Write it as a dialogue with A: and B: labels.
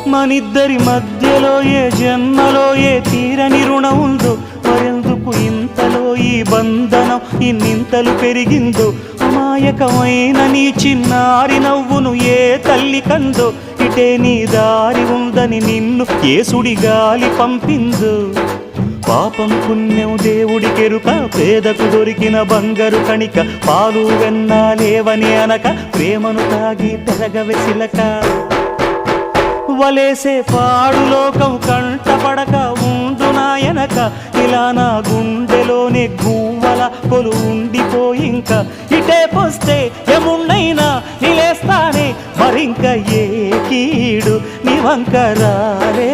A: మనిద్దరి మధ్యలో ఏ జన్మలో ఏ తీరని రుణం ఉందో, మరెందుకు ఇంతలో ఈ బంధనం ఇన్నింతలు పెరిగిందో. అమాయకమైన నీ చిన్నారి నవ్వును ఏ తల్లి కందో, ఇటే నీ దారి ఉందని నిన్ను ఏ సుడిగాలి పంపిందో. పాపం పుణ్యం దేవుడికెరుక, పేదకు దొరికిన బంగారు కణిక, పాలు వెన్నా లేవని అనక ప్రేమను తాగి తెరగవె చిలక. వలేసే పాడు లోకం కంటపడక ఉండు నాయనక, ఇలా నా గుండెలోనే గువ్వల కొలు ఉండిపోయింక. ఇటేపొస్తే ఎమున్నైనా నిలేస్తానే, మరింక ఏ కీడు నీ వంక రాలే.